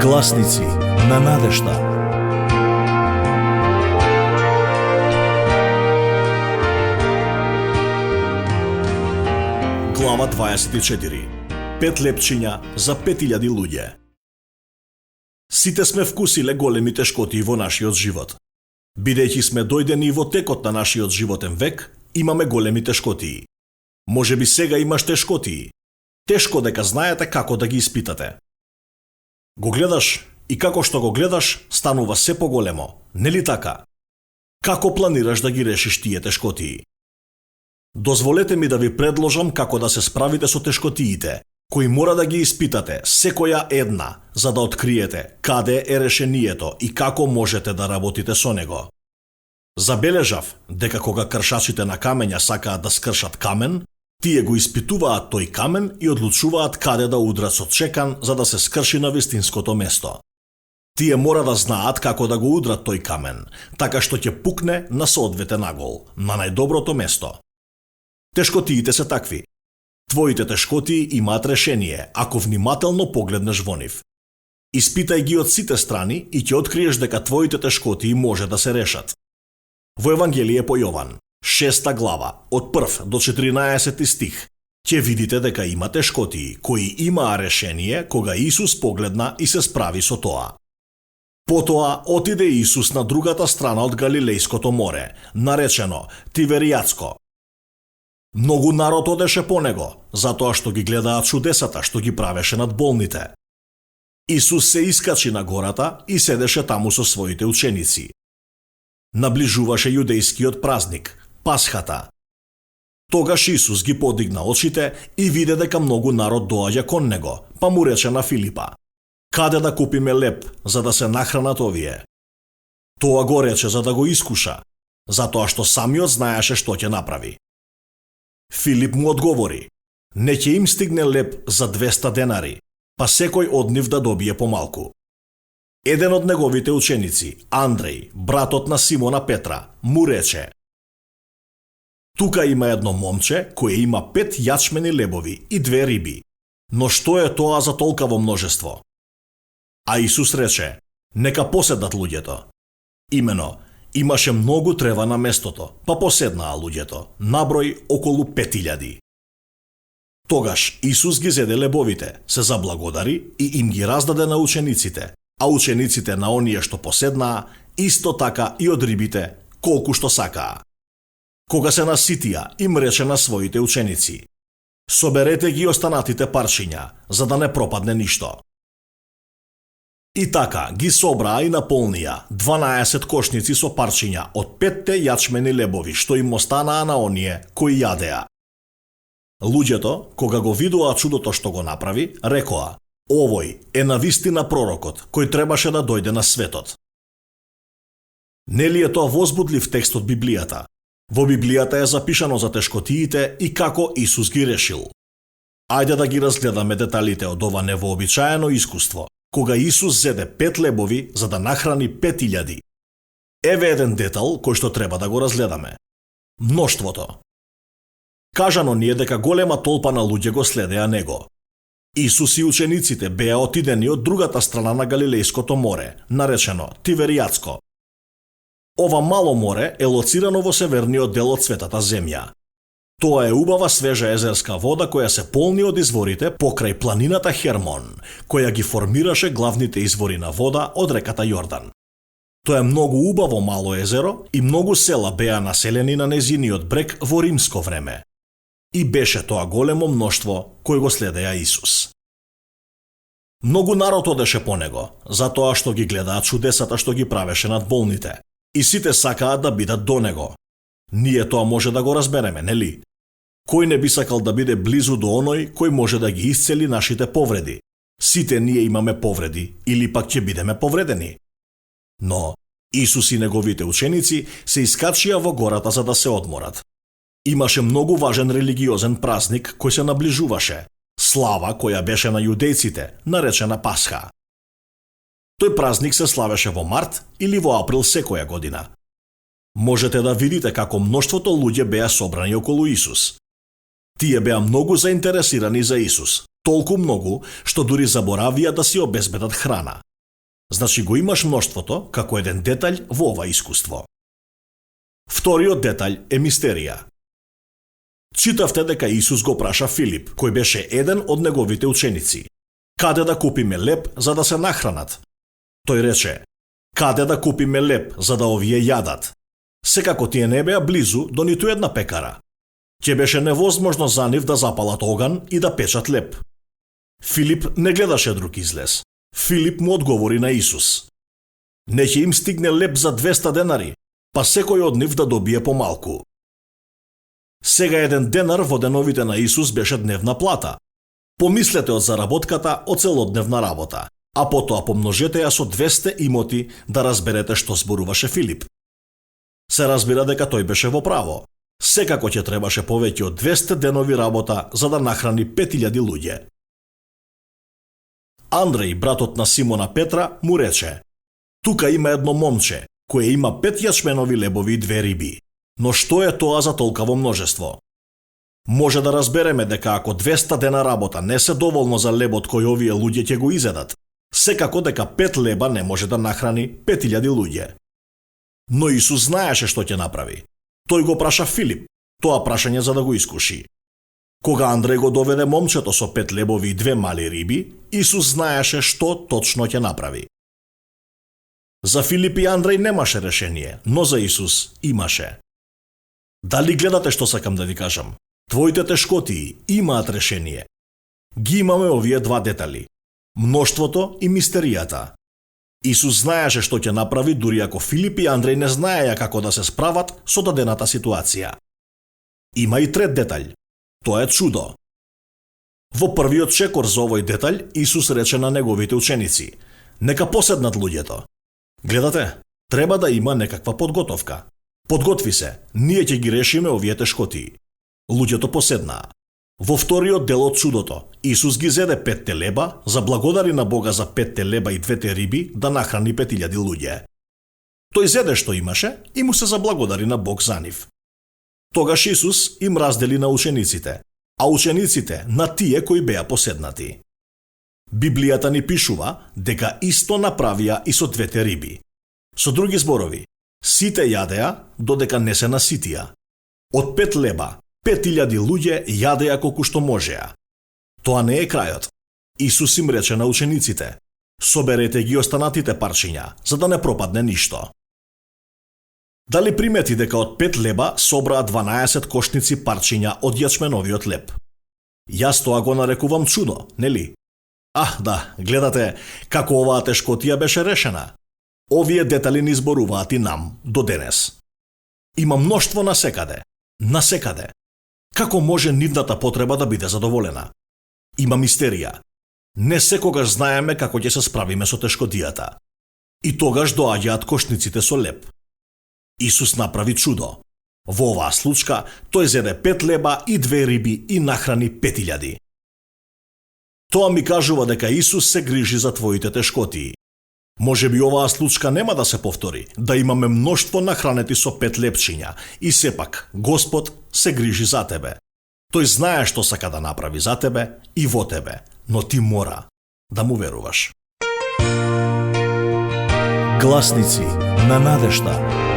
Гласници на надежда. Глава 24. 5 лепчиња за 5000 луѓе. Сите сме вкусиле големи тешкоти во нашиот живот. Бидејќи сме дојдени во текот на нашиот животен век, имаме големи тешкоти. Можеби сега имаш тешкоти. Тешко дека знаете како да ги испитате. Го гледаш и како што го гледаш, станува се поголемо, нели така? Како планираш да ги решиш тие тешкоти? Дозволете ми да ви предложам како да се справите со тешкотиите, кои мора да ги испитате секоја една, за да откриете каде е решението и како можете да работите со него. Забележав дека кога кршачите на камења сакаат да скршат камен, тие го испитуваат тој камен и одлучуваат каде да удрат со чекан за да се скрши на вистинското место. Тие мора да знаат како да го удрат тој камен, така што ќе пукне на соодветен агол, на најдоброто место. Тешкотиите се такви. Твоите тешкотии имаат решение, ако внимателно погледнеш во нив. Испитај ги од сите страни и ќе откриеш дека твоите тешкотии може да се решат. Во Евангелие по Јован, 6 глава, од 1 до 14 стих, ќе видите дека има тешкотии, кои имаа решение кога Исус погледна и се справи со тоа. Потоа отиде Исус на другата страна од Галилејското море, наречено Тиверијатско. Многу народ одеше по него, затоа што ги гледаат чудесата што ги правеше над болните. Исус се искачи на гората и седеше таму со своите ученици. Наближуваше јудејскиот празник, Пасхата. Тогаш Исус ги подигна очите и виде дека многу народ доаѓа кон него, па му рече на Филипа: "Каде да купиме леп, за да се нахранат овие?" Тоа го рече за да го искуша, затоа што самиот знаеше што ќе направи. Филип му одговори: "Не ќе им стигне леп за 200 денари, па секој од нив да добие помалку." Еден од неговите ученици, Андреј, братот на Симона Петра, му рече: "Тука има едно момче кое има 5 јачмени лебови и 2 риби, но што е тоа за толкаво множество?" А Исус рече: "Нека поседат луѓето." Имено, имаше многу трева на местото, па поседнаа луѓето, наброј околу 5000. Тогаш Исус ги зеде лебовите, се заблагодари и им ги раздаде на учениците, а учениците на оние што поседнаа, исто така и од рибите, колку што сакаа. Кога се наситија, им рече на своите ученици: "Соберете ги останатите парчиња, за да не пропадне ништо." И така ги собраа и наполнија 12 кошници со парчиња од 5 јачмени лебови што им останаа на оние кои јадеа. Луѓето, кога го видоа чудото што го направи, рекоа: "Овој е навистина пророкот кој требаше да дојде на светот." Нели е тоа возбудлив текст од Библијата? Во Библијата е запишано за тешкотиите и како Исус ги решил. Ајде да ги разгледаме деталите од ова невообичаено искуство, кога Исус зеде 5 лебови за да нахрани 5000. Еве еден детал кој што треба да го разгледаме. Мноштвото. Кажано ни е дека голема толпа на луѓе го следеа него. Исус и учениците беа отидени од другата страна на Галилејското море, наречено Тиверијатско. Ова мало море е лоцирано во северниот дел од светата земја. Тоа е убава свежа езерска вода која се полни од изворите покрај планината Хермон, која ги формираше главните извори на вода од реката Јордан. Тоа е многу убаво мало езеро и многу села беа населени на незиниот брег во римско време. И беше тоа големо мноштво кој го следеа Исус. Многу народ одеше по него, затоа што ги гледаат чудесата што ги правеше над болните. И сите сакаат да бидат до него. Ние тоа може да го разбереме, нели? Кој не би сакал да биде близу до оној кој може да ги исцели нашите повреди? Сите ние имаме повреди или пак ќе бидеме повредени. Но Исус и неговите ученици се искачија во гората за да се одморат. Имаше многу важен религиозен празник кој се наближуваше, слава која беше на јудејците, наречена Пасха. Тој празник се славеше во март или во април секоја година. Можете да видите како мноштвото луѓе беа собрани околу Исус. Тие беа многу заинтересирани за Исус, толку многу што дури заборавија да си обезбедат храна. Значи го имаш мноштвото како еден детаљ во ова искуство. Вториот детаљ е мистерија. Читавте дека Исус го праша Филип, кој беше еден од неговите ученици, каде да купиме леб за да се нахранат. Тој рече, каде да купиме леб за да овие јадат? Секако тие не беа близу до ниту една пекара. Ќе беше невозможно за нив да запалат оган и да печат леб. Филип не гледаше друг излез. Филип му одговори на Исус. Не ќе им стигне леб за 200 денари, па секој од нив да добие помалку. Сега еден денар во деновите на Исус беше дневна плата. Помислете од заработката од целодневна работа, а потоа помножете ја со 200 имоти да разберете што зборуваше Филип. Се разбира дека тој беше во право. Секако ќе требаше повеќе од 200 денови работа за да нахрани 5000 луѓе. Андреј, братот на Симона Петра, му рече: тука има едно момче, кое има 5 јачменови лебови и 2 риби. Но што е тоа за толкаво множество? Може да разбереме дека ако 200 дена работа не се доволно за лебот кој овие луѓе ќе го изедат, секако дека 5 леба не може да нахрани 5000 луѓе. Но Исус знаеше што ќе направи. Тој го праша Филип, тоа прашање за да го искуши. Кога Андреј го доведе момчето со 5 лебови и 2 мали риби, Исус знаеше што точно ќе направи. За Филип и Андреј немаше решение, но за Исус имаше. Дали гледате што сакам да ви кажам? Твоите тешкотии имаат решение. Ги имаме овие два детали: мноштвото и мистеријата. Исус знаеше што ќе направи дури ако Филип и Андреј не знаеја како да се справат со дадената ситуација. Има и трет детаљ. Тоа е чудо. Во првиот чекор за овој детаљ Исус рече на неговите ученици: нека поседнат луѓето. Гледате, треба да има некаква подготовка. Подготви се, ние ќе ги решиме овие тешкотии. Луѓето поседнаа. Во вториот дел од чудото, Исус ги зеде 5 леба, заблагодари на Бога за 5 леба и 2 риби да нахрани 5000 луѓе. Тој зеде што имаше и му се заблагодари на Бог за нив. Тогаш Исус им раздели на учениците, а учениците на тие кои беа поседнати. Библијата ни пишува дека исто направија и со 2 риби. Со други зборови, сите јадеа додека не се наситија. Од 5 леба 5000 луѓе јадеа колку што можеа. Тоа не е крајот. Исус им рече на учениците: соберете ги останатите парчиња, за да не пропадне ништо. Дали примети дека од 5 леба собраа 12 кошници парчиња од јачменовиот леб? Јас тоа го нарекувам чудо, нели? Да, гледате како оваа тешкотија беше решена. Овие детали ни зборуваат и нам до денес. Има мноштво насекаде. Како може нивната потреба да биде задоволена? Има мистерија. Не секогаш знаеме како ќе се справиме со тешкотијата. И тогаш доаѓаат кошниците со леб. Исус направи чудо. Во оваа случка тој зеде 5 леба и 2 риби и нахрани 5000. Тоа ми кажува дека Исус се грижи за твоите тешкотии. Може би оваа случка нема да се повтори, да имаме мноштво нахранети со 5 лепчиња, и сепак Господ се грижи за тебе. Тој знае што сака да направи за тебе и во тебе, но ти мора да му веруваш. Гласници на надежда.